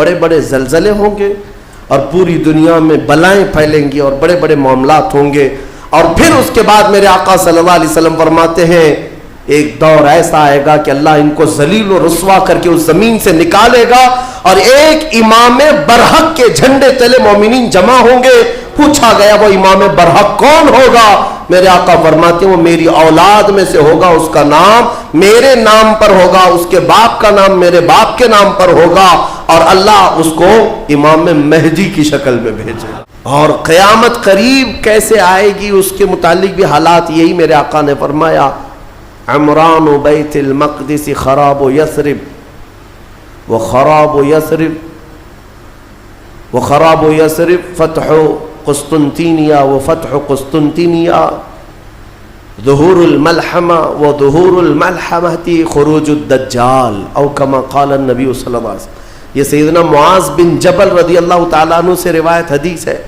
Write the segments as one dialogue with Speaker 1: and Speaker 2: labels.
Speaker 1: بڑے بڑے زلزلے ہوں گے اور پوری دنیا میں بلائیں پھیلیں گی اور بڑے بڑے معاملات ہوں گے. اور پھر اس کے بعد میرے آقا صلی اللہ علیہ وسلم فرماتے ہیں ایک دور ایسا آئے گا کہ اللہ ان کو ذلیل و رسوا کر کے اس زمین سے نکالے گا اور ایک امام برحق کے جھنڈے تلے مومنین جمع ہوں گے. پوچھا گیا وہ امام برحق کون ہوگا؟ میرے آقا فرماتے ہیں وہ میری اولاد میں سے ہوگا, اس کا نام میرے نام پر ہوگا, اس کے باپ کا نام میرے باپ کے نام پر ہوگا اور اللہ اس کو امام مہدی کی شکل میں بھیجے. اور قیامت قریب کیسے آئے گی اس کے متعلق بھی حالات یہی میرے آقا نے فرمایا عمران بیت المقدس خراب یثرب وخراب یثرب فتح قسطنطینیہ وفتح قسطنطینیہ ظہور الملحمہ وظہور الملحمہ خروج الدجال او کما قال النبی صلی اللہ علیہ وسلم. یہ سیدنا معاذ بن جبل رضی اللہ تعالیٰ عنہ سے روایت حدیث ہے.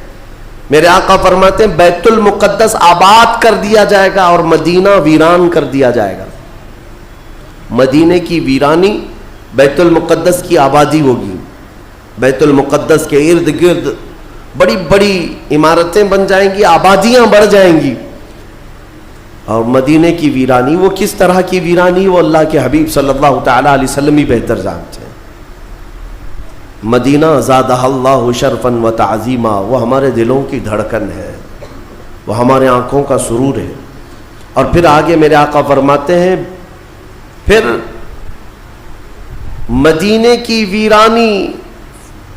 Speaker 1: میرے آقا فرماتے ہیں بیت المقدس آباد کر دیا جائے گا اور مدینہ ویران کر دیا جائے گا. مدینے کی ویرانی بیت المقدس کی آبادی ہوگی. بیت المقدس کے ارد گرد بڑی بڑی عمارتیں بن جائیں گی, آبادیاں بڑھ جائیں گی. اور مدینے کی ویرانی وہ کس طرح کی ویرانی وہ اللہ کے حبیب صلی اللہ تعالیٰ علیہ وسلم ہی بہتر جانتے ہیں. مدینہ زادہ اللہ شرفا و تعظیما, وہ ہمارے دلوں کی دھڑکن ہے, وہ ہمارے آنکھوں کا سرور ہے. اور پھر آگے میرے آقا فرماتے ہیں پھر مدینے کی ویرانی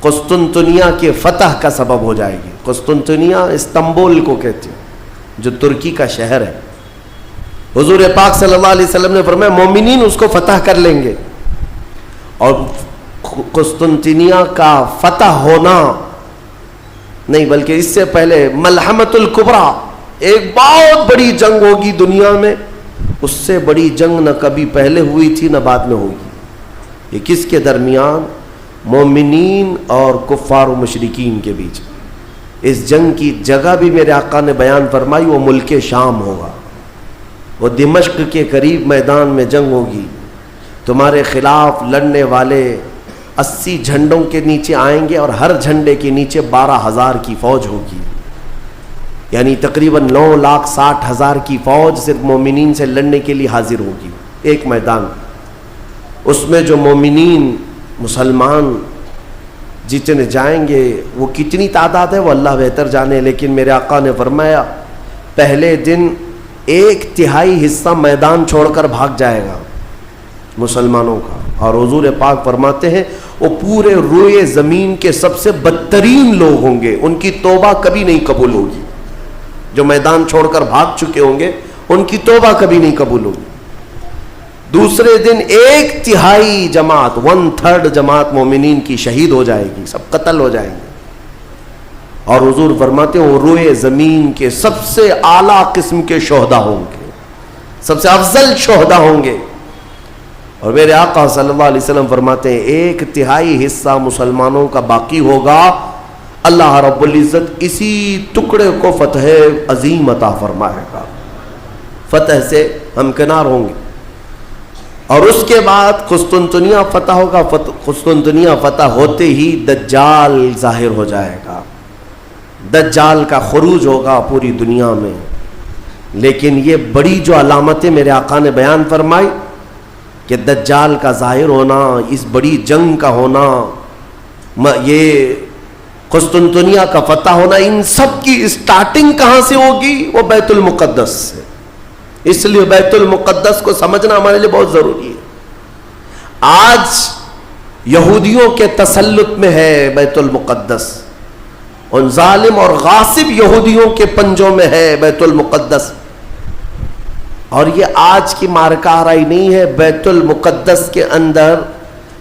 Speaker 1: قسطنطنیہ کے فتح کا سبب ہو جائے گی. قسطنطنیہ استنبول کو کہتے ہیں جو ترکی کا شہر ہے. حضور پاک صلی اللہ علیہ وسلم نے فرمایا مومنین اس کو فتح کر لیں گے. اور قسطنطنیہ کا فتح ہونا نہیں بلکہ اس سے پہلے ملحمۃ الکبریٰ ایک بہت بڑی جنگ ہوگی دنیا میں. اس سے بڑی جنگ نہ کبھی پہلے ہوئی تھی نہ بعد میں ہوگی. یہ کس کے درمیان؟ مومنین اور کفار و مشرکین کے بیچ. اس جنگ کی جگہ بھی میرے آقا نے بیان فرمائی, وہ ملک شام ہوگا, وہ دمشق کے قریب میدان میں جنگ ہوگی. تمہارے خلاف لڑنے والے 80 جھنڈوں کے نیچے آئیں گے اور ہر جھنڈے کے نیچے 12,000 کی فوج ہوگی, یعنی تقریباً 9,60,000 کی فوج صرف مومنین سے لڑنے کے لیے حاضر ہوگی ایک میدان. اس میں جو مومنین مسلمان جتنے جائیں گے وہ کتنی تعداد ہے وہ اللہ بہتر جانے, لیکن میرے آقا نے فرمایا پہلے دن 1/3 حصہ میدان چھوڑ کر بھاگ جائے گا مسلمانوں کا. اور حضور پاک فرماتے ہیں وہ پورے روئے زمین کے سب سے بدترین لوگ ہوں گے, ان کی توبہ کبھی نہیں قبول ہوگی. جو میدان چھوڑ کر بھاگ چکے ہوں گے ان کی توبہ کبھی نہیں قبول ہوگی. دوسرے دن 1/3 جماعت 1/3 جماعت مومنین کی شہید ہو جائے گی, سب قتل ہو جائیں گے. اور حضور فرماتے ہیں وہ روئے زمین کے سب سے اعلیٰ قسم کے شہداء ہوں گے, سب سے افضل شہداء ہوں گے. اور میرے آقا صلی اللہ علیہ وسلم فرماتے ہیں 1/3 حصہ مسلمانوں کا باقی ہوگا. اللہ رب العزت اسی ٹکڑے کو فتح عظیم عطا فرمائے گا, فتح سے ہمکنار ہوں گے. اور اس کے بعد قسطنطنیہ فتح ہوگا. قسطنطنیہ فتح ہوتے ہی دجال ظاہر ہو جائے گا, دجال کا خروج ہوگا پوری دنیا میں. لیکن یہ بڑی جو علامتیں میرے آقا نے بیان فرمائی کہ دجال کا ظاہر ہونا, اس بڑی جنگ کا ہونا, یہ قسطنطنیہ کا فتح ہونا, ان سب کی اسٹارٹنگ کہاں سے ہوگی؟ وہ بیت المقدس سے. اس لیے بیت المقدس کو سمجھنا ہمارے لیے بہت ضروری ہے. آج یہودیوں کے تسلط میں ہے بیت المقدس, ان ظالم اور غاصب یہودیوں کے پنجوں میں ہے بیت المقدس. اور یہ آج کی مارکہ آرائی نہیں ہے. بیت المقدس کے اندر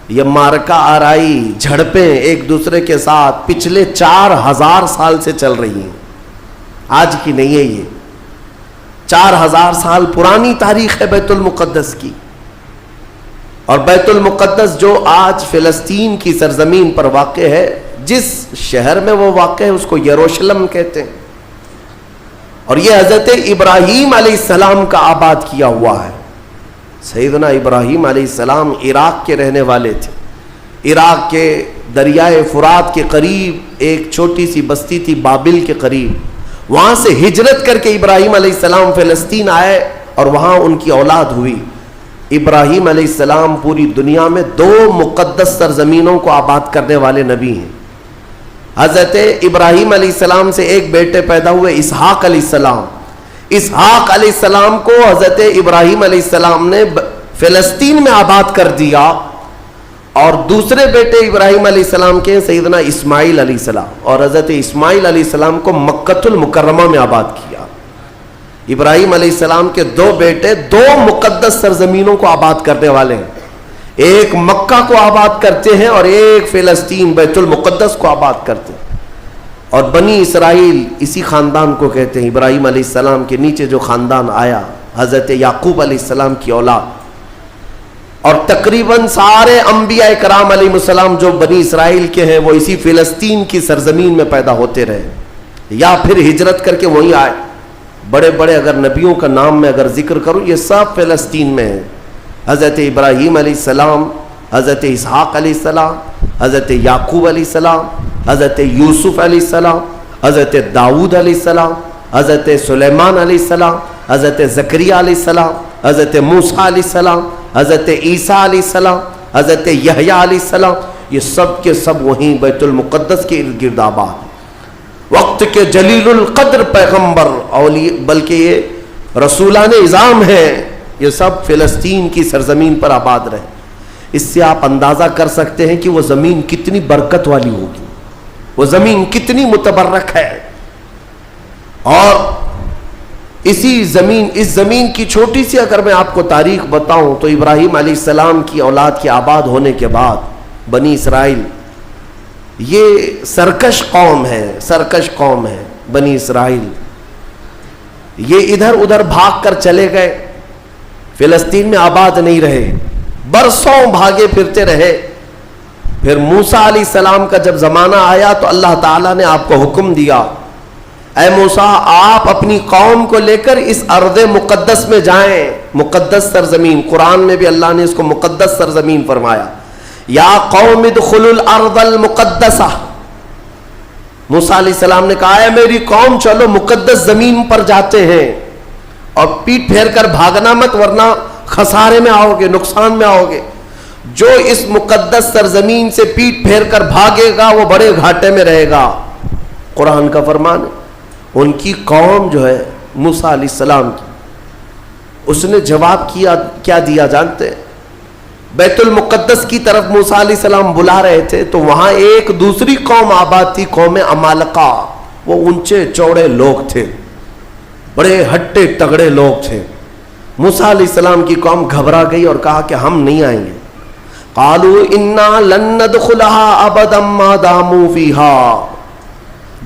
Speaker 1: یہ مارکہ آرائی جھڑپیں ایک دوسرے کے ساتھ پچھلے 4,000 سال سے چل رہی ہیں, آج کی نہیں ہے. یہ 4,000 سال پرانی تاریخ ہے بیت المقدس کی. اور بیت المقدس جو آج فلسطین کی سرزمین پر واقع ہے, جس شہر میں وہ واقع ہے اس کو یروشلم کہتے ہیں. اور یہ حضرت ابراہیم علیہ السلام کا آباد کیا ہوا ہے. سیدنا ابراہیم علیہ السلام عراق کے رہنے والے تھے. عراق کے دریائے فرات کے قریب ایک چھوٹی سی بستی تھی بابل کے قریب, وہاں سے ہجرت کر کے ابراہیم علیہ السلام فلسطین آئے اور وہاں ان کی اولاد ہوئی. ابراہیم علیہ السلام پوری دنیا میں 2 مقدس سرزمینوں کو آباد کرنے والے نبی ہیں. حضرت ابراہیم علیہ السلام سے ایک بیٹے پیدا ہوئے اسحاق علیہ السلام. اسحاق علیہ السلام کو حضرت ابراہیم علیہ السلام نے فلسطین میں آباد کر دیا, اور دوسرے بیٹے ابراہیم علیہ السلام کے سیدنا اسماعیل علیہ السلام, اور حضرت اسماعیل علیہ السلام کو مکۃ المکرمہ میں آباد کیا. ابراہیم علیہ السلام کے 2 بیٹے 2 مقدس سرزمینوں کو آباد کرنے والے ہیں, ایک مکہ کو آباد کرتے ہیں اور ایک فلسطین بیت المقدس کو آباد کرتے ہیں. اور بنی اسرائیل اسی خاندان کو کہتے ہیں. ابراہیم علیہ السلام کے نیچے جو خاندان آیا حضرت یعقوب علیہ السلام کی اولاد, اور تقریباً سارے انبیاء کرام علیہ السلام جو بنی اسرائیل کے ہیں وہ اسی فلسطین کی سرزمین میں پیدا ہوتے رہے, یا پھر ہجرت کر کے وہیں آئے. بڑے بڑے اگر نبیوں کا نام میں اگر ذکر کروں یہ سب فلسطین میں ہیں. حضرت ابراہیم علیہ السلام, حضرت اسحاق علیہ السلام, حضرت یعقوب علیہ السلام, حضرت یوسف علیہ السلام, حضرت داؤد علیہ السلام, حضرت سلیمان علیہ السلام, حضرت زکریہ علیہ السلام, حضرت موسیٰ علیہ السلام, حضرت عیسیٰ علیہ السلام, حضرت یحییٰ علیہ السلام, یہ سب کے سب وہیں بیت المقدس کے ارد گرد آباد. وقت کے جلیل القدر پیغمبر بلکہ یہ رسولان اعظام ہیں, یہ سب فلسطین کی سرزمین پر آباد رہے. اس سے آپ اندازہ کر سکتے ہیں کہ وہ زمین کتنی برکت والی ہوگی, وہ زمین کتنی متبرک ہے. اور اس زمین کی چھوٹی سی اگر میں آپ کو تاریخ بتاؤں تو ابراہیم علیہ السلام کی اولاد کے آباد ہونے کے بعد بنی اسرائیل یہ سرکش قوم ہے بنی اسرائیل. یہ ادھر ادھر بھاگ کر چلے گئے, فلسطین میں آباد نہیں رہے, برسوں بھاگے پھرتے رہے. پھر موسیٰ علیہ السلام کا جب زمانہ آیا تو اللہ تعالیٰ نے آپ کو حکم دیا, اے موسیٰ آپ اپنی قوم کو لے کر اس ارض مقدس میں جائیں. مقدس سرزمین, قرآن میں بھی اللہ نے اس کو مقدس سرزمین فرمایا. یا قوم ادخلوا الارض المقدسہ. موسیٰ علیہ السلام نے کہا ہے میری قوم چلو مقدس زمین پر جاتے ہیں, اور پیٹ پھیر کر بھاگنا مت ورنہ خسارے میں آؤ گے, نقصان میں آؤ گے. جو اس مقدس سرزمین سے پیٹ پھیر کر بھاگے گا وہ بڑے گھاٹے میں رہے گا. قرآن کا فرمان ہے. ان کی قوم جو ہے موسیٰ علیہ السلام کی, اس نے جواب کیا دیا جانتے ہیں؟ بیت المقدس کی طرف موسیٰ علیہ السلام بلا رہے تھے تو وہاں ایک دوسری قوم آباد تھی, قوم عمالقہ. وہ اونچے چوڑے لوگ تھے, بڑے ہٹے تگڑے لوگ تھے. موسیٰ علیہ السلام کی قوم گھبرا گئی اور کہا کہ ہم نہیں آئیں گے. قالوا انا لن ندخلها ابدا ما داموا فيها.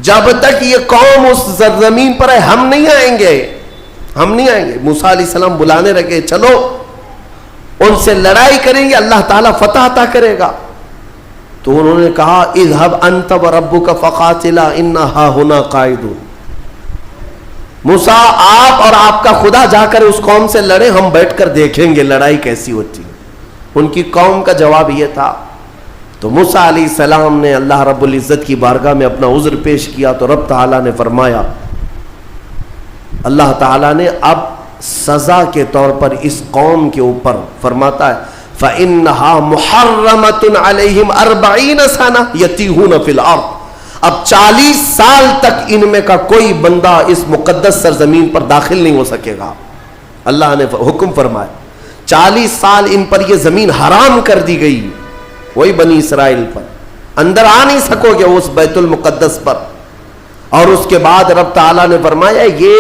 Speaker 1: جب تک یہ قوم اس زمین پر ہے ہم نہیں آئیں گے. موسیٰ علیہ السلام بلانے لگے, چلو ان سے لڑائی کریں گے, اللہ تعالیٰ فتح عطا کرے گا. تو انہوں نے کہا اذهب انت وربك فقاتلا انا هاهنا قاعدون. موسیٰ آپ اور آپ کا خدا جا کر اس قوم سے لڑے, ہم بیٹھ کر دیکھیں گے لڑائی کیسی ہوتی. ان کی قوم کا جواب یہ تھا. تو موسیٰ علیہ السلام نے اللہ رب العزت کی بارگاہ میں اپنا عذر پیش کیا تو رب تعالیٰ نے فرمایا, اللہ تعالیٰ نے اب سزا کے طور پر اس قوم کے اوپر فرماتا ہے فَإِنَّهَا مُحَرَّمَةٌ عَلَيْهِمْ 40 سَنَةً يَتِيهُونَ فِي الْأَرْضِ. اب 40 سال تک ان میں کا کوئی بندہ اس مقدس سرزمین پر داخل نہیں ہو سکے گا. اللہ نے حکم فرمایا 40 سال ان پر یہ زمین حرام کر دی گئی, وہی بنی اسرائیل پر اندر آ نہیں سکو گے اس بیت المقدس پر. اور اس کے بعد رب تعالیٰ نے فرمایا یہ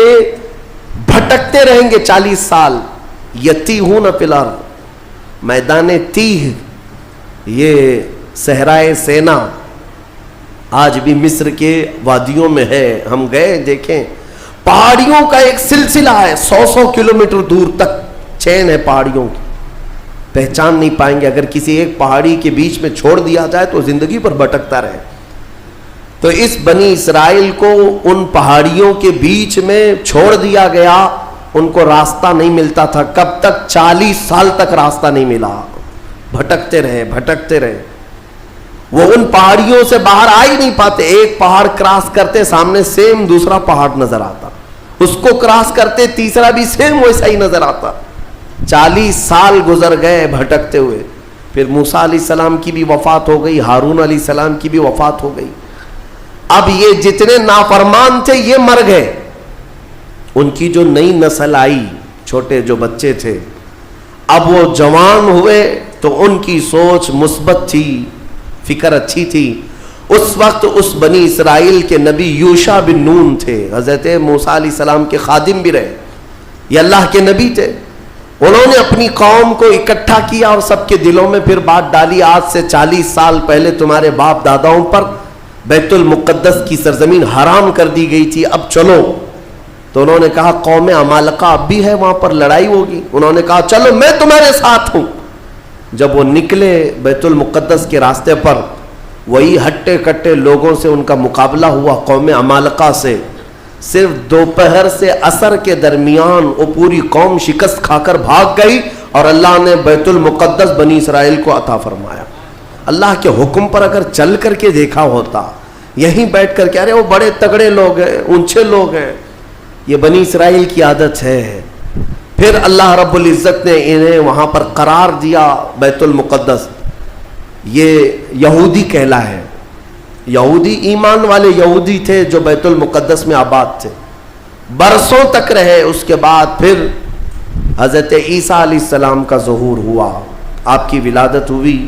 Speaker 1: بھٹکتے رہیں گے 40 سال. یتیہون فی الارض, میدان تیہ, یہ صحرائے سینا آج بھی مصر کے وادیوں میں ہے. ہم گئے دیکھیں, پہاڑیوں کا ایک سلسلہ ہے, 100 کلومیٹر دور تک چین ہے پہاڑیوں کی, پہچان نہیں پائیں گے. اگر کسی ایک پہاڑی کے بیچ میں چھوڑ دیا جائے تو زندگی پر بھٹکتا رہے. تو اس بنی اسرائیل کو ان پہاڑیوں کے بیچ میں چھوڑ دیا گیا, ان کو راستہ نہیں ملتا تھا. کب تک؟ 40 سال تک راستہ نہیں ملا, بھٹکتے رہے. وہ ان پہاڑیوں سے باہر آ ہی نہیں پاتے. ایک پہاڑ کراس کرتے سامنے سیم دوسرا پہاڑ نظر آتا, اس کو کراس کرتے تیسرا بھی سیم ویسا ہی نظر آتا. 40 سال گزر گئے بھٹکتے ہوئے. پھر موسیٰ علیہ السلام کی بھی وفات ہو گئی, ہارون علیہ السلام کی بھی وفات ہو گئی. اب یہ جتنے نافرمان تھے یہ مر گئے. ان کی جو نئی نسل آئی, چھوٹے جو بچے تھے, اب وہ جوان ہوئے تو ان کی سوچ مثبت تھی, فکر اچھی تھی. اس وقت اس بنی اسرائیل کے نبی یوشع بن نون تھے, حضرت موسیٰ علیہ السلام کے خادم بھی رہے, یہ اللہ کے نبی تھے. انہوں نے اپنی قوم کو اکٹھا کیا اور سب کے دلوں میں پھر بات ڈالی, آج سے 40 سال پہلے تمہارے باپ داداؤں پر بیت المقدس کی سرزمین حرام کر دی گئی تھی, اب چلو. تو انہوں نے کہا قوم عمالقہ اب بھی ہے, وہاں پر لڑائی ہوگی. انہوں نے کہا چلو میں تمہارے ساتھ ہوں. جب وہ نکلے بیت المقدس کے راستے پر, وہی ہٹے کٹے لوگوں سے ان کا مقابلہ ہوا, قوم عمالقہ سے. صرف دوپہر سے عصر کے درمیان وہ پوری قوم شکست کھا کر بھاگ گئی اور اللہ نے بیت المقدس بنی اسرائیل کو عطا فرمایا. اللہ کے حکم پر اگر چل کر کے دیکھا ہوتا, یہیں بیٹھ کر کے ارے وہ بڑے تگڑے لوگ ہیں, اونچے لوگ ہیں, یہ بنی اسرائیل کی عادت ہے. پھر اللہ رب العزت نے انہیں وہاں پر قرار دیا. بیت المقدس یہ یہودی کہلا ہے, یہودی ایمان والے یہودی تھے جو بیت المقدس میں آباد تھے, برسوں تک رہے. اس کے بعد پھر حضرت عیسیٰ علیہ السلام کا ظہور ہوا, آپ کی ولادت ہوئی.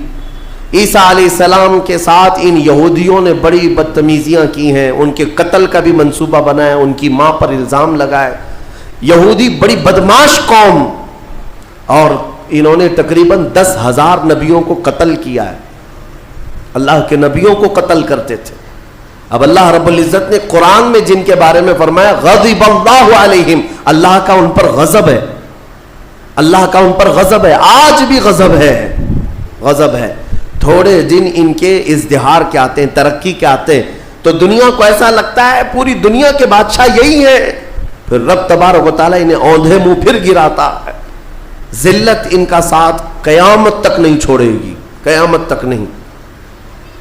Speaker 1: عیسیٰ علیہ السلام کے ساتھ ان یہودیوں نے بڑی بدتمیزیاں کی ہیں, ان کے قتل کا بھی منصوبہ بنایا, ان کی ماں پر الزام لگائے. یہودی بڑی بدماش قوم, اور انہوں نے تقریباً 10,000 نبیوں کو قتل کیا ہے, اللہ کے نبیوں کو قتل کرتے تھے. اب اللہ رب العزت نے قرآن میں جن کے بارے میں فرمایا غضب اللہ علیہم, اللہ کا ان پر غضب ہے, اللہ کا ان پر غضب ہے, آج بھی غضب ہے, غضب ہے. تھوڑے دن ان کے ازدہار کے آتے ہیں, ترقی کے آتے ہیں, تو دنیا کو ایسا لگتا ہے پوری دنیا کے بادشاہ یہی ہیں. پھر رب تبارک و تعالیٰ انہیں اوندھے منہ پھر گراتا ہے. ذلت ان کا ساتھ قیامت تک نہیں چھوڑے گی, قیامت تک نہیں.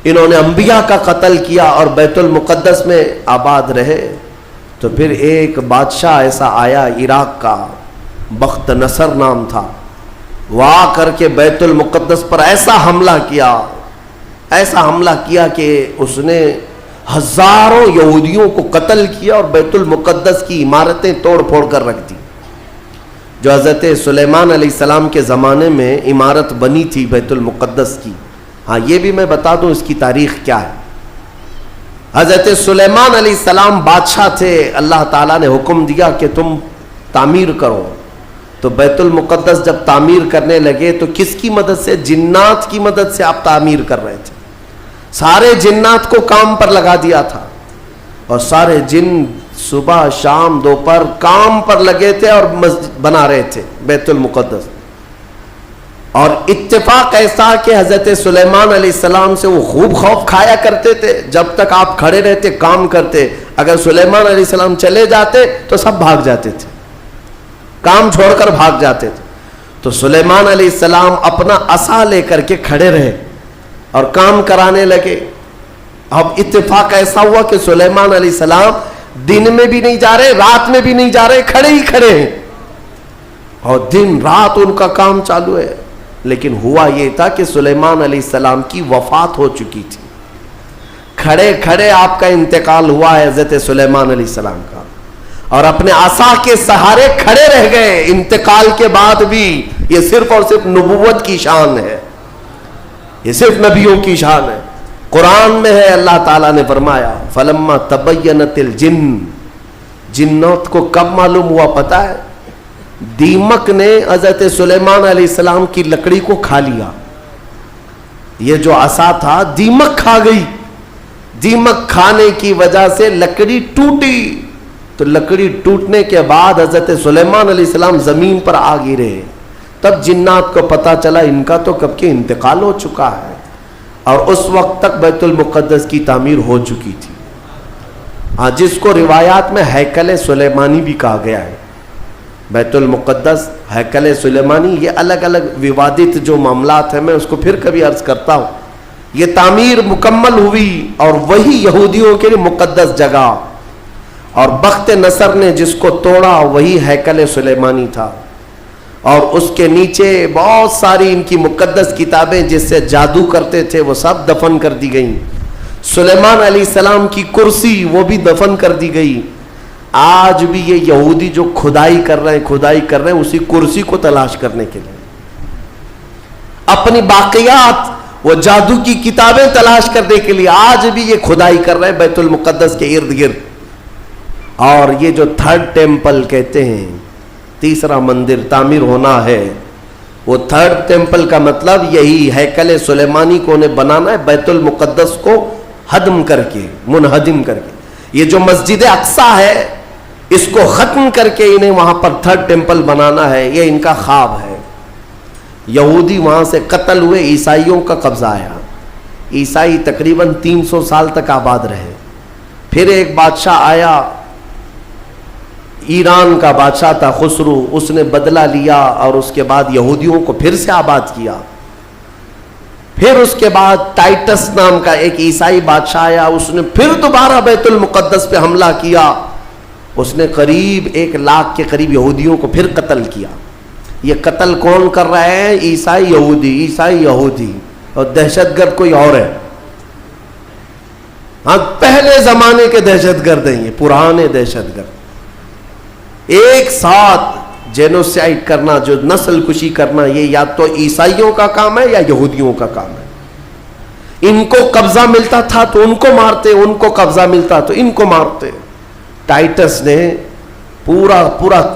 Speaker 1: انہوں نے انبیاء کا قتل کیا اور بیت المقدس میں آباد رہے. تو پھر ایک بادشاہ ایسا آیا عراق کا, بخت نصر نام تھا, وہ آ کر کے بیت المقدس پر ایسا حملہ کیا, ایسا حملہ کیا کہ اس نے ہزاروں یہودیوں کو قتل کیا اور بیت المقدس کی عمارتیں توڑ پھوڑ کر رکھ دی. جو حضرت سلیمان علیہ السلام کے زمانے میں عمارت بنی تھی بیت المقدس کی, ہاں یہ بھی میں بتا دوں اس کی تاریخ کیا ہے. حضرت سلیمان علیہ السلام بادشاہ تھے, اللہ تعالیٰ نے حکم دیا کہ تم تعمیر کرو. تو بیت المقدس جب تعمیر کرنے لگے تو کس کی مدد سے؟ جنات کی مدد سے آپ تعمیر کر رہے تھے. سارے جنات کو کام پر لگا دیا تھا, اور سارے جن صبح شام دوپہر کام پر لگے تھے اور مسجد بنا رہے تھے بیت المقدس. اور اتفاق ایسا کہ حضرت سلیمان علیہ السلام سے وہ خوب خوف کھایا کرتے تھے. جب تک آپ کھڑے رہتے کام کرتے, اگر سلیمان علیہ السلام چلے جاتے تو سب بھاگ جاتے تھے, کام چھوڑ کر بھاگ جاتے تھے. تو سلیمان علیہ السلام اپنا عصا لے کر کے کھڑے رہے اور کام کرانے لگے. اب اتفاق ایسا ہوا کہ سلیمان علیہ السلام دن میں بھی نہیں جا رہے, رات میں بھی نہیں جا رہے, کھڑے ہی کھڑے ہیں, اور دن رات ان کا کام چالو ہے. لیکن ہوا یہ تھا کہ سلیمان علیہ السلام کی وفات ہو چکی تھی. کھڑے کھڑے آپ کا انتقال ہوا ہے حضرت سلیمان علیہ السلام کا, اور اپنے عصا کے سہارے کھڑے رہ گئے انتقال کے بعد بھی. یہ صرف اور صرف نبوت کی شان ہے, یہ صرف نبیوں کی شان ہے. قرآن میں ہے, اللہ تعالیٰ نے فرمایا فلما تبینت الجن, جنات کو کب معلوم ہوا پتا ہے؟ دیمک نے حضرت سلیمان علیہ السلام کی لکڑی کو کھا لیا. یہ جو عصا تھا دیمک کھا گئی, دیمک کھانے کی وجہ سے لکڑی ٹوٹی. تو لکڑی ٹوٹنے کے بعد حضرت سلیمان علیہ السلام زمین پر آ گرے. تب جنات کو پتا چلا ان کا تو کب کے انتقال ہو چکا ہے, اور اس وقت تک بیت المقدس کی تعمیر ہو چکی تھی. ہاں, جس کو روایات میں ہیکل سلیمانی بھی کہا گیا ہے. بیت المقدس, ہیکل سلیمانی, یہ الگ الگ ووادت جو معاملات ہیں, میں اس کو پھر کبھی عرض کرتا ہوں. یہ تعمیر مکمل ہوئی اور وہی یہودیوں کے لیے مقدس جگہ. اور بخت نصر نے جس کو توڑا وہی ہیکل سلیمانی تھا, اور اس کے نیچے بہت ساری ان کی مقدس کتابیں جس سے جادو کرتے تھے وہ سب دفن کر دی گئیں. سلیمان علیہ السلام کی کرسی وہ بھی دفن کر دی گئی. آج بھی یہ یہودی جو کھدائی کر رہے ہیں اسی کرسی کو تلاش کرنے کے لیے, اپنی باقیات وہ جادو کی کتابیں تلاش کرنے کے لیے آج بھی یہ کھدائی کر رہے ہیں بیت المقدس کے ارد گرد. اور یہ جو تھرڈ ٹیمپل کہتے ہیں, تیسرا مندر تعمیر ہونا ہے, وہ تھرڈ ٹیمپل کا مطلب یہی ہیکل سلیمانی کو انہیں بنانا ہے, بیت المقدس کو ہدم کر کے, منہدم کر کے. یہ جو مسجد اقصی ہے اس کو ختم کر کے انہیں وہاں پر تھرڈ ٹیمپل بنانا ہے, یہ ان کا خواب ہے. یہودی وہاں سے قتل ہوئے, عیسائیوں کا قبضہ آیا. عیسائی تقریباً 300 سال تک آباد رہے. پھر ایک بادشاہ آیا, ایران کا بادشاہ تھا خسرو, اس نے بدلہ لیا اور اس کے بعد یہودیوں کو پھر سے آباد کیا. پھر اس کے بعد ٹائٹس نام کا ایک عیسائی بادشاہ آیا, اس نے پھر دوبارہ بیت المقدس پہ حملہ کیا. اس نے قریب 1 لاکھ کے قریب یہودیوں کو پھر قتل کیا. یہ قتل کون کر رہا ہے؟ عیسائی یہودی, اور دہشت گرد کوئی اور ہے. ہاں, پہلے زمانے کے دہشت گرد ہیں یہ, پرانے دہشت گرد. ایک ساتھ جینوسائیڈ کرنا, جو نسل کشی کرنا, یہ یا تو عیسائیوں کا کام ہے یا یہودیوں کا کام ہے. ان کو قبضہ ملتا تھا تو ان کو مارتے, ان کو قبضہ ملتا تو ان کو مارتے. ٹائٹس نے پورا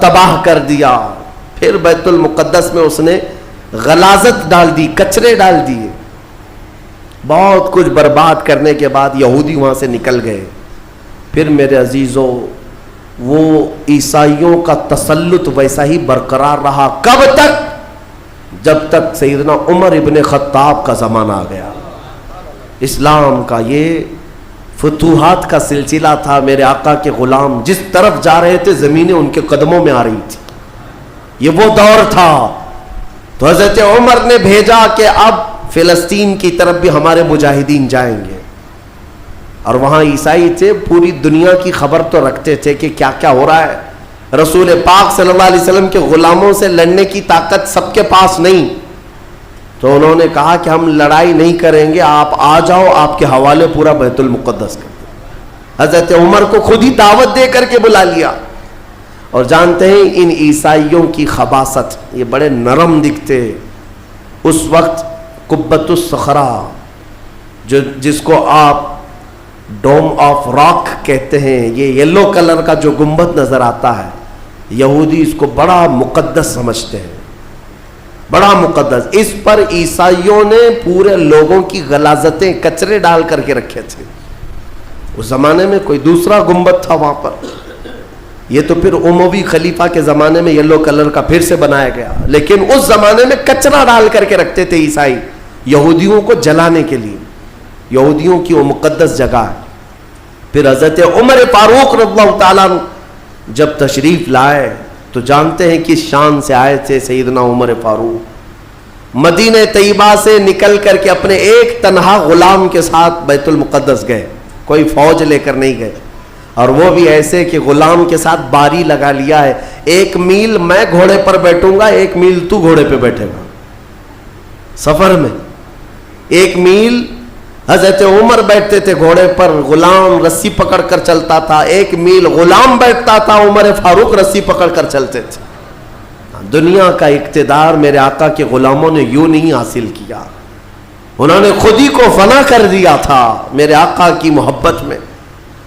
Speaker 1: تباہ کر دیا. پھر بیت المقدس میں اس نے غلاظت ڈال دی, کچرے ڈال دیے. بہت کچھ برباد کرنے کے بعد یہودی وہاں سے نکل گئے. پھر میرے عزیزو, وہ عیسائیوں کا تسلط ویسا ہی برقرار رہا. کب تک؟ جب تک سیدنا عمر ابن خطاب کا زمانہ آ گیا. اسلام کا یہ فتوحات کا سلسلہ تھا. میرے آقا کے غلام جس طرف جا رہے تھے زمینیں ان کے قدموں میں آ رہی تھی. یہ وہ دور تھا. تو حضرت عمر نے بھیجا کہ اب فلسطین کی طرف بھی ہمارے مجاہدین جائیں گے. اور وہاں عیسائی تھے, پوری دنیا کی خبر تو رکھتے تھے کہ کیا کیا ہو رہا ہے. رسول پاک صلی اللہ علیہ وسلم کے غلاموں سے لڑنے کی طاقت سب کے پاس نہیں. تو انہوں نے کہا کہ ہم لڑائی نہیں کریں گے, آپ آ جاؤ, آپ کے حوالے پورا بیت المقدس کر دیں. حضرت عمر کو خود ہی دعوت دے کر کے بلا لیا. اور جانتے ہیں ان عیسائیوں کی خباثت, یہ بڑے نرم دکھتے. اس وقت قبۃ الصخرہ, جس کو آپ ڈوم آف راک کہتے ہیں, یہ یلو کلر کا جو گنبد نظر آتا ہے, یہودی اس کو بڑا مقدس سمجھتے ہیں, بڑا مقدس. اس پر عیسائیوں نے پورے لوگوں کی غلاظتیں, کچرے ڈال کر کے رکھے تھے. اس زمانے میں کوئی دوسرا گنبد تھا وہاں پر. یہ تو پھر اموی خلیفہ کے زمانے میں یلو کلر کا پھر سے بنایا گیا, لیکن اس زمانے میں کچرا ڈال کر کے رکھتے تھے عیسائی یہودیوں کو جلانے کے لیے. یہودیوں کی وہ مقدس جگہ ہے. پھر حضرت عمر فاروق رضی اللہ تعالیٰ جب تشریف لائے تو جانتے ہیں کس شان سے آئے تھے. سیدنا عمر فاروق مدینہ طیبہ سے نکل کر کے اپنے ایک تنہا غلام کے ساتھ بیت المقدس گئے, کوئی فوج لے کر نہیں گئے. اور وہ بھی ایسے کہ غلام کے ساتھ باری لگا لیا ہے, 1 میل میں گھوڑے پر بیٹھوں گا, 1 میل تو گھوڑے پہ بیٹھے گا. سفر میں 1 میل حضرت عمر بیٹھتے تھے گھوڑے پر, غلام رسی پکڑ کر چلتا تھا. 1 میل غلام بیٹھتا تھا, عمر فاروق رسی پکڑ کر چلتے تھے. دنیا کا اقتدار میرے آقا کے غلاموں نے یوں نہیں حاصل کیا, انہوں نے خود ہی کو فنا کر دیا تھا میرے آقا کی محبت میں.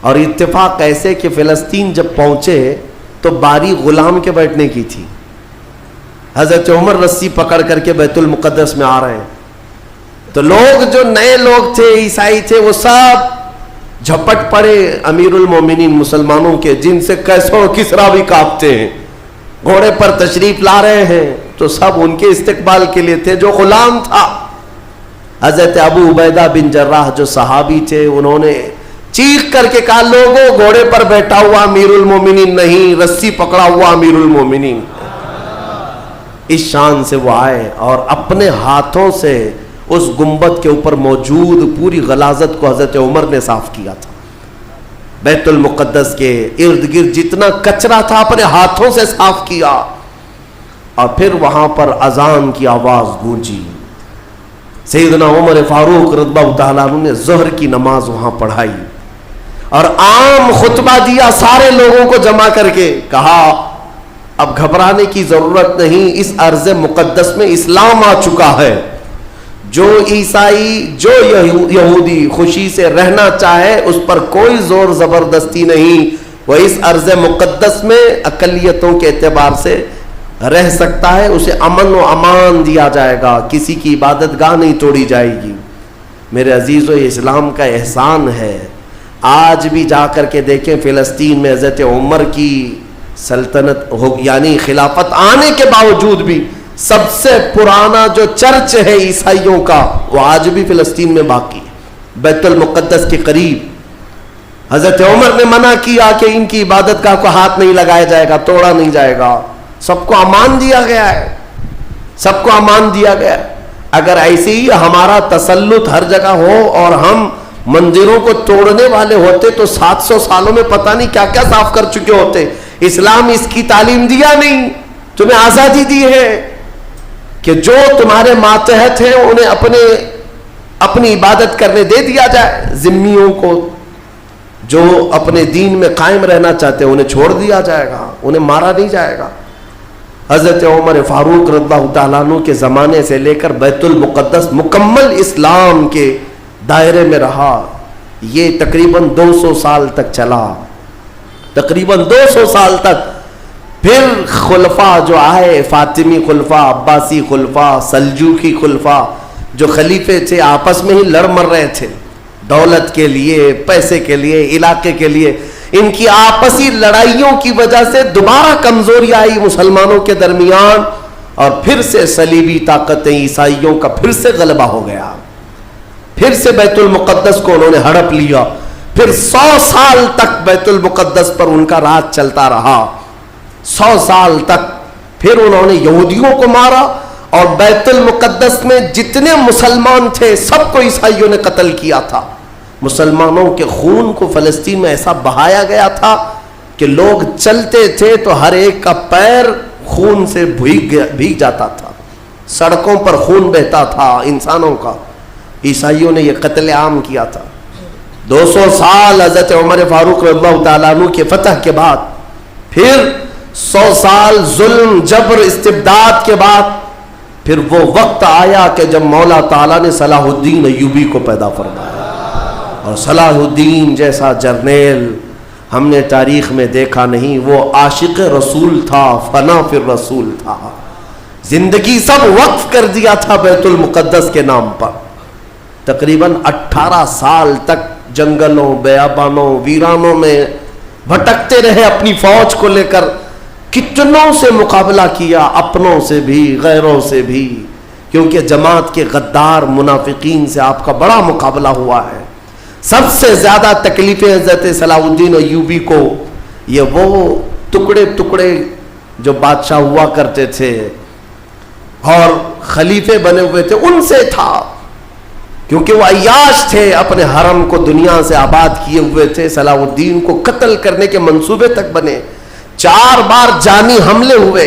Speaker 1: اور اتفاق ایسے کہ فلسطین جب پہنچے تو باری غلام کے بیٹھنے کی تھی. حضرت عمر رسی پکڑ کر کے بیت المقدس میں آ رہے ہیں, تو لوگ جو نئے لوگ تھے, عیسائی تھے, وہ سب جھپٹ پڑے امیر المومنین مسلمانوں کے, جن سے کیسر و کسرا بھی کانپتے ہیں. گھوڑے پر تشریف لا رہے ہیں تو سب ان کے استقبال کے لیے تھے. جو غلام تھا حضرت ابو عبیدہ بن جراح جو صحابی تھے, انہوں نے چیخ کر کے کہا, لوگوں گھوڑے پر بیٹھا ہوا امیر المومنین نہیں, رسی پکڑا ہوا امیر المومنین. اس شان سے وہ آئے اور اپنے ہاتھوں سے اس گنبد کے اوپر موجود پوری غلاظت کو حضرت عمر نے صاف کیا تھا. بیت المقدس کے ارد گرد جتنا کچرا تھا اپنے ہاتھوں سے صاف کیا, اور پھر وہاں پر اذان کی آواز گونجی. سیدنا عمر فاروق رضی اللہ تعالیٰ عنہ نے ظہر کی نماز وہاں پڑھائی اور عام خطبہ دیا سارے لوگوں کو جمع کر کے. کہا اب گھبرانے کی ضرورت نہیں, اس ارض مقدس میں اسلام آ چکا ہے. جو عیسائی جو یہودی خوشی سے رہنا چاہے اس پر کوئی زور زبردستی نہیں, وہ اس ارض مقدس میں اقلیتوں کے اعتبار سے رہ سکتا ہے, اسے امن و امان دیا جائے گا, کسی کی عبادت گاہ نہیں توڑی جائے گی. میرے عزیزو, یہ اسلام کا احسان ہے. آج بھی جا کر کے دیکھیں فلسطین میں حضرت عمر کی سلطنت یعنی خلافت آنے کے باوجود بھی سب سے پرانا جو چرچ ہے عیسائیوں کا وہ آج بھی فلسطین میں باقی ہے, بیت المقدس کے قریب. حضرت عمر نے منع کیا کہ ان کی عبادت گاہ کو ہاتھ نہیں لگایا جائے گا, توڑا نہیں جائے گا. سب کو امان دیا گیا ہے, سب کو امان دیا گیا ہے. اگر ایسے ہی ہمارا تسلط ہر جگہ ہو اور ہم مندروں کو توڑنے والے ہوتے تو 700 سالوں میں پتہ نہیں کیا کیا صاف کر چکے ہوتے. اسلام اس کی تعلیم دیا نہیں, تمہیں آزادی دی ہے کہ جو تمہارے ماتحت ہیں انہیں اپنی عبادت کرنے دے دیا جائے. ذمیوں کو جو اپنے دین میں قائم رہنا چاہتے ہیں انہیں چھوڑ دیا جائے گا, انہیں مارا نہیں جائے گا. حضرت عمر فاروق رضی اللہ تعالیٰ عنہ کے زمانے سے لے کر بیت المقدس مکمل اسلام کے دائرے میں رہا. یہ تقریباً 200 سال تک چلا, تقریباً 200 سال تک. پھر خلفاء جو آئے, فاطمی خلفاء, عباسی خلفاء, سلجوقی خلفاء, جو خلیفے تھے آپس میں ہی لڑ مر رہے تھے دولت کے لیے, پیسے کے لیے, علاقے کے لیے. ان کی آپسی لڑائیوں کی وجہ سے دوبارہ کمزوری آئی مسلمانوں کے درمیان, اور پھر سے صلیبی طاقتیں عیسائیوں کا پھر سے غلبہ ہو گیا. پھر سے بیت المقدس کو انہوں نے ہڑپ لیا. پھر 100 سال تک بیت المقدس پر ان کا راج چلتا رہا, 100 سال تک. پھر انہوں نے یہودیوں کو مارا اور بیت المقدس میں جتنے مسلمان تھے سب کو عیسائیوں نے قتل کیا تھا. مسلمانوں کے خون کو فلسطین میں ایسا بہایا گیا تھا کہ لوگ چلتے تھے تو ہر ایک کا پیر خون سے بھیگ جاتا تھا, سڑکوں پر خون بہتا تھا انسانوں کا. عیسائیوں نے یہ قتل عام کیا تھا. 200 سال حضرت عمر فاروق رضی اللہ تعالیٰ عنہ کے فتح کے بعد, پھر 100 سال ظلم جبر استبداد کے بعد, پھر وہ وقت آیا کہ جب مولا تعالیٰ نے صلاح الدین ایوبی کو پیدا فرمایا. اور صلاح الدین جیسا جرنیل ہم نے تاریخ میں دیکھا نہیں. وہ عاشق رسول تھا, فنا فی الرسول تھا, زندگی سب وقف کر دیا تھا بیت المقدس کے نام پر. تقریباً 18 سال تک جنگلوں, بیابانوں, ویرانوں میں بھٹکتے رہے اپنی فوج کو لے کر. کتنوں سے مقابلہ کیا, اپنوں سے بھی غیروں سے بھی, کیونکہ جماعت کے غدار منافقین سے آپ کا بڑا مقابلہ ہوا ہے. سب سے زیادہ تکلیفیں حضرت صلاح الدین ایوبی کو یہ وہ ٹکڑے ٹکڑے جو بادشاہ ہوا کرتے تھے اور خلیفے بنے ہوئے تھے ان سے تھا, کیونکہ وہ عیاش تھے, اپنے حرم کو دنیا سے آباد کیے ہوئے تھے. صلاح الدین کو قتل کرنے کے منصوبے تک بنے, 4 بار جانی حملے ہوئے,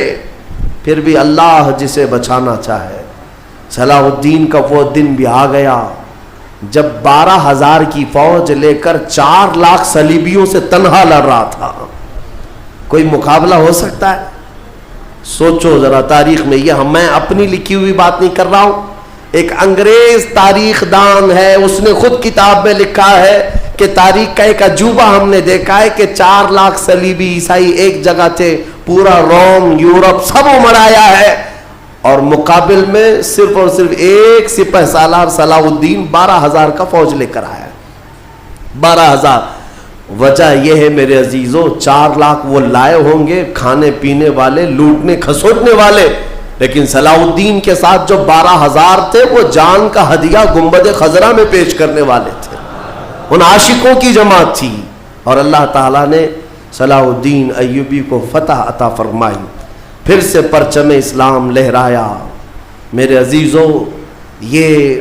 Speaker 1: پھر بھی اللہ جسے بچانا چاہے. صلاح الدین کا وہ دن بھی آ گیا جب 12,000 کی فوج لے کر 4 لاکھ صلیبیوں سے تنہا لڑ رہا تھا. کوئی مقابلہ ہو سکتا ہے؟ سوچو ذرا تاریخ میں. یہ میں اپنی لکھی ہوئی بات نہیں کر رہا ہوں, ایک انگریز تاریخ دان ہے, اس نے خود کتاب میں لکھا ہے کہ تاریخ کا ایک عجوبہ ہم نے دیکھا ہے کہ 4 لاکھ صلیبی عیسائی ایک جگہ تھے, پورا روم یورپ سب مرایا ہے, اور مقابل میں صرف اور صرف ایک سپہ سالار صلاح الدین 12,000 کا فوج لے کر آیا. 12,000. وجہ یہ ہے میرے عزیزوں, 4 لاکھ وہ لائے ہوں گے کھانے پینے والے, لوٹنے کھسوٹنے والے, لیکن صلاح الدین کے ساتھ جو 12,000 تھے وہ جان کا ہدیہ گنبد خضرا میں پیش کرنے والے تھے. ان عاشقوں کی جماعت تھی, اور اللہ تعالیٰ نے صلاح الدین ایوبی کو فتح عطا فرمائی. پھر سے پرچم اسلام لہرایا. میرے عزیزوں, یہ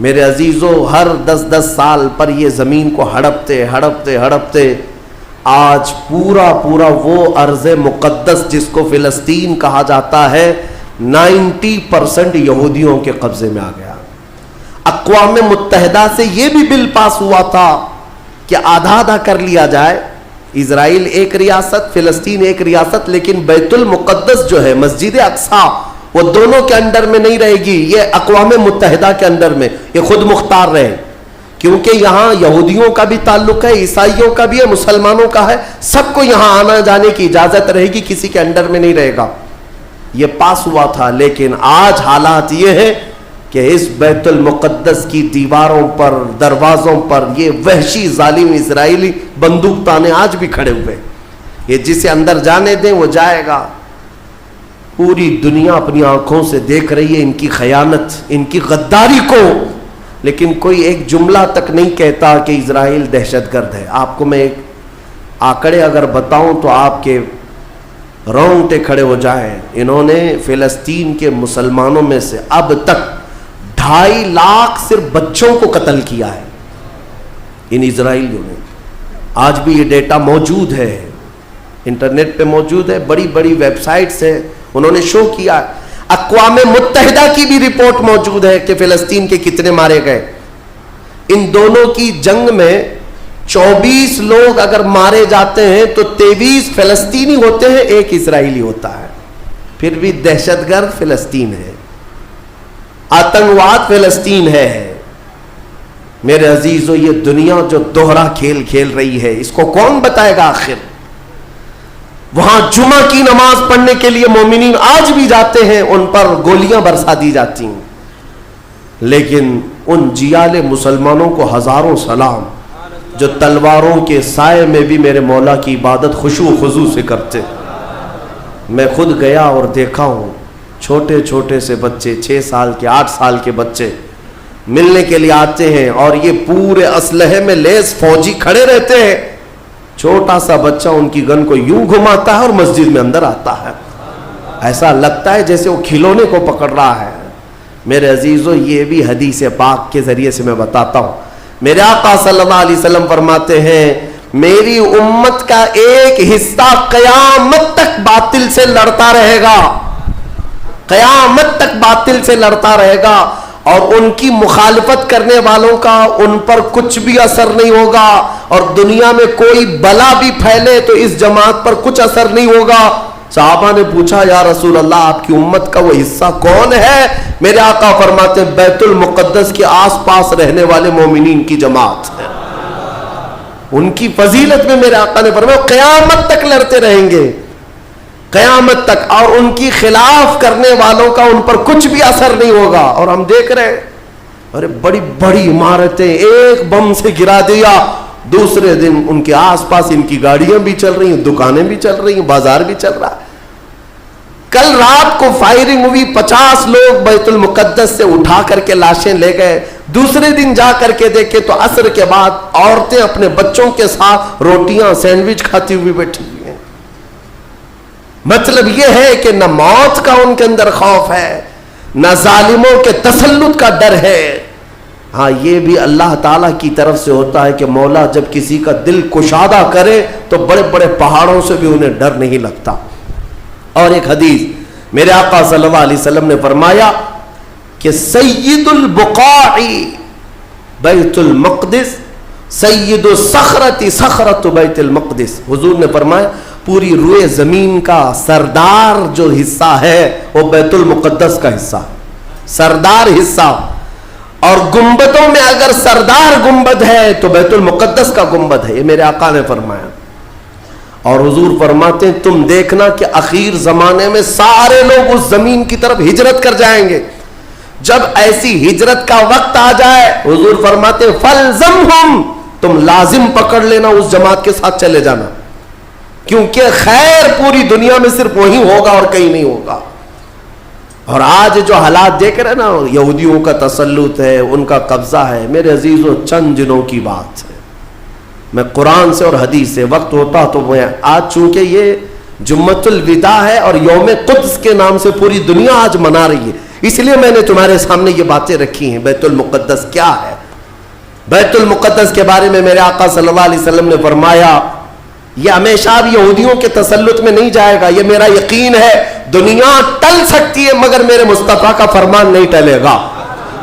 Speaker 1: میرے عزیزوں ہر 10 سال پر یہ زمین کو ہڑپتے ہڑپتے ہڑپتے آج پورا وہ ارض مقدس جس کو فلسطین کہا جاتا ہے 90% یہودیوں کے قبضے میں آ گیا. اقوام متحدہ سے یہ بھی بل پاس ہوا تھا کہ آدھا آدھا کر لیا جائے، اسرائیل ایک ریاست، فلسطین ایک ریاست، لیکن بیت المقدس جو ہے مسجد اقصیٰ وہ دونوں کے انڈر میں نہیں رہے گی، یہ اقوام متحدہ کے انڈر میں، یہ خود مختار رہے، کیونکہ یہاں یہودیوں کا بھی تعلق ہے، عیسائیوں کا بھی ہے، مسلمانوں کا ہے، سب کو یہاں آنا جانے کی اجازت رہے گی، کسی کے انڈر میں نہیں رہے گا. یہ پاس ہوا تھا، لیکن آج حالات یہ ہے کہ اس بیت المقدس کی دیواروں پر، دروازوں پر یہ وحشی ظالم اسرائیلی بندوق تانے آج بھی کھڑے ہوئے. یہ جسے اندر جانے دیں وہ جائے گا. پوری دنیا اپنی آنکھوں سے دیکھ رہی ہے ان کی خیانت، ان کی غداری کو، لیکن کوئی ایک جملہ تک نہیں کہتا کہ اسرائیل دہشت گرد ہے. آپ کو میں ایک آنکڑے اگر بتاؤں تو آپ کے رونگٹے کھڑے ہو جائیں. انہوں نے فلسطین کے مسلمانوں میں سے اب تک 2.5 لاکھ صرف بچوں کو قتل کیا ہے ان اسرائیلیوں نے. آج بھی یہ ڈیٹا موجود ہے، انٹرنیٹ پہ موجود ہے، بڑی بڑی ویب سائٹس ہیں، انہوں نے شو کیا. اقوام متحدہ کی بھی رپورٹ موجود ہے کہ فلسطین کے کتنے مارے گئے. ان دونوں کی جنگ میں 24 لوگ اگر مارے جاتے ہیں تو 23 فلسطینی ہوتے ہیں، 1 اسرائیلی ہوتا ہے. پھر بھی دہشت گرد فلسطین ہے، آتنکواد فلسطین ہے. میرے عزیزو یہ دنیا جو دوہرا کھیل کھیل رہی ہے اس کو کون بتائے گا آخر؟ وہاں جمعہ کی نماز پڑھنے کے لیے مومنین آج بھی جاتے ہیں، ان پر گولیاں برسا دی جاتی ہیں، لیکن ان جیال مسلمانوں کو ہزاروں سلام جو تلواروں کے سائے میں بھی میرے مولا کی عبادت خشوع و خضوع سے کرتے. میں خود گیا اور دیکھا ہوں چھوٹے چھوٹے سے بچے، 6 سال کے 8 سال کے بچے ملنے کے لیے آتے ہیں اور یہ پورے اسلحے میں لیس فوجی کھڑے رہتے ہیں. چھوٹا سا بچہ ان کی گن کو یوں گھماتا ہے اور مسجد میں اندر آتا ہے، ایسا لگتا ہے جیسے وہ کھلونے کو پکڑ رہا ہے. میرے عزیزو یہ بھی حدیث پاک کے ذریعے سے میں بتاتا ہوں. میرے آقا صلی اللہ علیہ وسلم فرماتے ہیں میری امت کا ایک حصہ قیامت تک باطل سے لڑتا رہے گا، قیامت تک باطل سے لڑتا رہے گا، اور ان کی مخالفت کرنے والوں کا ان پر کچھ بھی اثر نہیں ہوگا، اور دنیا میں کوئی بلا بھی پھیلے تو اس جماعت پر کچھ اثر نہیں ہوگا. صحابہ نے پوچھا یا رسول اللہ آپ کی امت کا وہ حصہ کون ہے؟ میرے آقا فرماتے بیت المقدس کے آس پاس رہنے والے مومنین کی جماعت ہے. ان کی فضیلت میں میرے آقا نے فرمایا قیامت تک لڑتے رہیں گے، قیامت تک، اور ان کی خلاف کرنے والوں کا ان پر کچھ بھی اثر نہیں ہوگا. اور ہم دیکھ رہے ہیں ارے بڑی بڑی عمارتیں ایک بم سے گرا دیا، دوسرے دن ان کے آس پاس ان کی گاڑیاں بھی چل رہی ہیں، دکانیں بھی چل رہی ہیں، بازار بھی چل رہا ہے. کل رات کو فائرنگ ہوئی، 50 لوگ بیت المقدس سے اٹھا کر کے لاشیں لے گئے. دوسرے دن جا کر کے دیکھے تو عصر کے بعد عورتیں اپنے بچوں کے ساتھ روٹیاں سینڈوچ کھاتی ہوئی بیٹھی ہوئی ہیں. مطلب یہ ہے کہ نہ موت کا ان کے اندر خوف ہے، نہ ظالموں کے تسلط کا ڈر ہے. ہاں یہ بھی اللہ تعالیٰ کی طرف سے ہوتا ہے کہ مولا جب کسی کا دل کشادہ کرے تو بڑے بڑے پہاڑوں سے بھی انہیں ڈر نہیں لگتا. اور ایک حدیث میرے آقا صلی اللہ علیہ وسلم نے فرمایا کہ سید البقاع بیت المقدس، سید الصخرۃ صخرۃ بیت المقدس. حضور نے فرمایا پوری روئے زمین کا سردار جو حصہ ہے وہ بیت المقدس کا حصہ، سردار حصہ. اور گنبدوں میں اگر سردار گنبد ہے تو بیت المقدس کا گنبد ہے، یہ میرے آقا نے فرمایا. اور حضور فرماتے ہیں تم دیکھنا کہ اخیر زمانے میں سارے لوگ اس زمین کی طرف ہجرت کر جائیں گے. جب ایسی ہجرت کا وقت آ جائے حضور فرماتے ہیں فَلْزَمْهُمْ، تم لازم پکڑ لینا اس جماعت کے ساتھ چلے جانا، کیونکہ خیر پوری دنیا میں صرف وہی ہوگا اور کہیں نہیں ہوگا. اور آج جو حالات دیکھ رہے ہیں نا، یہودیوں کا تسلط ہے، ان کا قبضہ ہے. میرے عزیزو چند دنوں کی بات ہے، میں قرآن سے اور حدیث سے وقت ہوتا تو میں آج چونکہ یہ جمعۃ الوداع ہے اور یوم قدس کے نام سے پوری دنیا آج منا رہی ہے، اس لیے میں نے تمہارے سامنے یہ باتیں رکھی ہیں. بیت المقدس کیا ہے؟ بیت المقدس کے بارے میں میرے آقا صلی اللہ علیہ وسلم نے فرمایا یہ ہمیشہ اب یہودیوں کے تسلط میں نہیں جائے گا. یہ میرا یقین ہے. دنیا ٹل سکتی ہے مگر میرے مصطفیٰ کا فرمان نہیں ٹلے گا.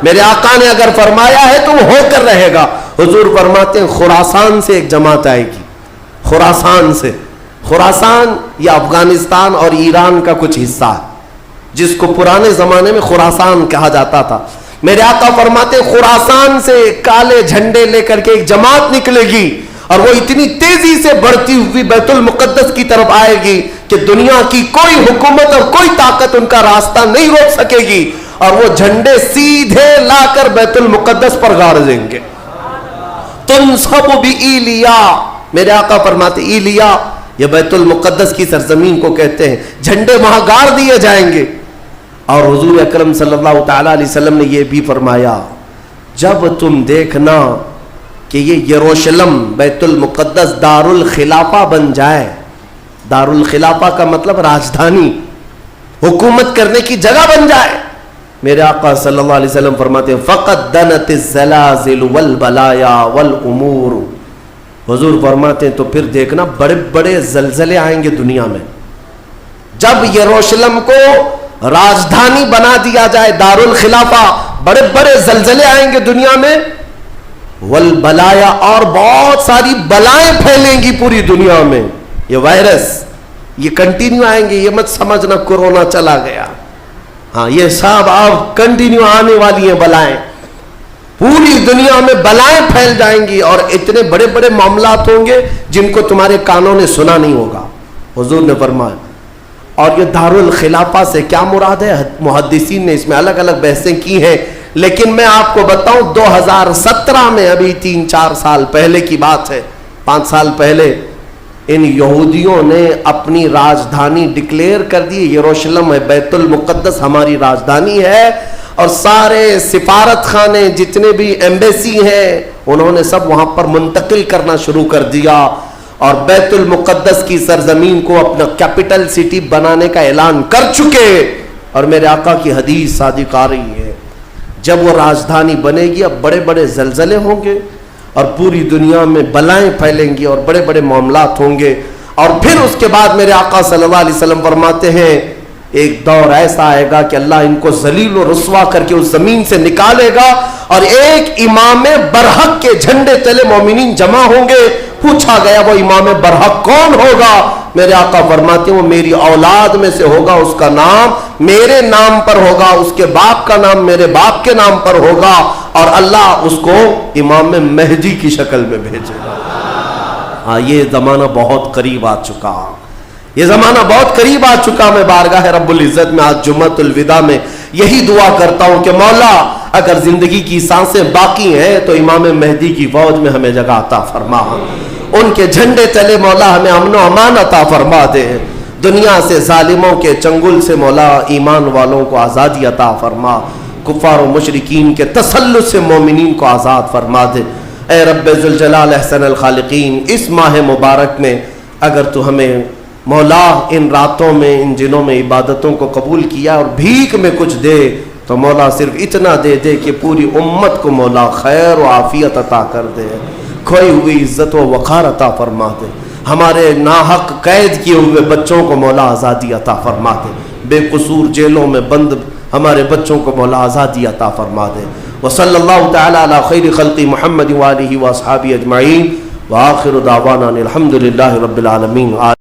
Speaker 1: میرے آقا نے اگر فرمایا ہے تو وہ ہو کر رہے گا. حضور فرماتے ہیں خراسان سے ایک جماعت آئے گی. خراسان سے. خراسان یہ افغانستان اور ایران کا کچھ حصہ ہے جس کو پرانے زمانے میں خراسان کہا جاتا تھا. میرے آقا فرماتے ہیں خراسان سے کالے جھنڈے لے کر کے ایک جماعت نکلے گی اور وہ اتنی تیزی سے بڑھتی ہوئی بیت المقدس کی طرف آئے گی کہ دنیا کی کوئی حکومت اور کوئی طاقت ان کا راستہ نہیں روک سکے گی, اور وہ جھنڈے سیدھے لا کر بیت المقدس پر گاڑ دیں گے. تنصب بإیلیا, میرے آقا فرماتے ایلیا یہ بیت المقدس کی سرزمین کو کہتے ہیں. جھنڈے وہاں گاڑ دیے جائیں گے. اور حضور اکرم صلی اللہ تعالی علیہ وسلم نے یہ بھی فرمایا جب تم دیکھنا کہ یہ یروشلم بیت المقدس دار الخلافہ بن جائے. دار الخلافہ کا مطلب راجدھانی, حکومت کرنے کی جگہ بن جائے. میرے آقا صلی اللہ علیہ وسلم فرماتے ہیں فقد دنت الزلازل والبلایا والامور. حضور فرماتے ہیں تو پھر دیکھنا بڑے بڑے زلزلے آئیں گے دنیا میں. جب یروشلم کو راجدھانی بنا دیا جائے دار الخلافہ, بڑے بڑے زلزلے آئیں گے دنیا میں. والبلایا, اور بہت ساری بلائیں پھیلیں گی پوری دنیا میں. یہ وائرس یہ کنٹینیو آئیں گے. یہ مت سمجھنا کورونا چلا گیا. ہاں یہ سب اب کنٹینیو آنے والی ہیں بلائیں. پوری دنیا میں بلائیں پھیل جائیں گی اور اتنے بڑے بڑے معاملات ہوں گے جن کو تمہارے کانوں نے سنا نہیں ہوگا. حضور نے فرمایا. اور یہ دار الخلافہ سے کیا مراد ہے؟ محدثین نے اس میں الگ الگ بحثیں کی ہیں, لیکن میں آپ کو بتاؤں 2017 میں, ابھی 3-4 سال پہلے کی بات ہے, 5 سال پہلے, ان یہودیوں نے اپنی راجدھانی ڈکلیئر کر دی. یروشلم ہے, بیت المقدس ہماری راجدھانی ہے. اور سارے سفارت خانے جتنے بھی ایمبیسی ہیں انہوں نے سب وہاں پر منتقل کرنا شروع کر دیا اور بیت المقدس کی سرزمین کو اپنا کیپٹل سٹی بنانے کا اعلان کر چکے. اور میرے آقا کی حدیث صادق آ رہی ہے جب وہ راجدھانی بنے گی اب بڑے بڑے زلزلے ہوں گے اور پوری دنیا میں بلائیں پھیلیں گی اور بڑے بڑے معاملات ہوں گے. اور پھر اس کے بعد میرے آقا صلی اللہ علیہ وسلم فرماتے ہیں ایک دور ایسا آئے گا کہ اللہ ان کو ذلیل و رسوا کر کے اس زمین سے نکالے گا اور ایک امام برحق کے جھنڈے تلے مومنین جمع ہوں گے. پوچھا گیا وہ امام برحق کون ہوگا؟ میرے آقا فرماتے ہیں وہ میری اولاد میں سے ہوگا, اس کا نام میرے نام پر ہوگا, اس کے باپ کا نام میرے باپ کے نام پر ہوگا, اور اللہ اس کو امام مہدی کی شکل میں بھیجے گا. ہاں یہ زمانہ بہت قریب آ چکا, یہ زمانہ بہت قریب آ چکا. میں بارگاہ رب العزت میں آج جمعۃ الوداع میں یہی دعا کرتا ہوں کہ مولا اگر زندگی کی سانسیں باقی ہیں تو امام مہدی کی فوج میں ہمیں جگہ عطا فرما, ان کے جھنڈے تلے مولا ہمیں امن و امان عطا فرما دے. دنیا سے ظالموں کے چنگل سے مولا ایمان والوں کو آزادی عطا فرما, کفار و مشرکین کے تسلط سے مومنین کو آزاد فرما دے. اے رب ذوالجلال احسن الخالقین, اس ماہ مبارک میں اگر تو ہمیں مولا ان راتوں میں ان دنوں میں عبادتوں کو قبول کیا اور بھیک میں کچھ دے تو مولا صرف اتنا دے دے کہ پوری امت کو مولا خیر و عافیت عطا کر دے, کھوئی ہوئی عزت و وقار عطا فرما دے. ہمارے ناحق قید کیے ہوئے بچوں کو مولا آزادی عطا فرما دے, بے قصور جیلوں میں بند ہمارے بچوں کو مولا آزادی عطا فرما دے. وصلی اللہ تعالی علی خیر خلق محمد وآلہ واصحابہ اجمعین, وآخر دعوانا الحمد للہ رب العالمین.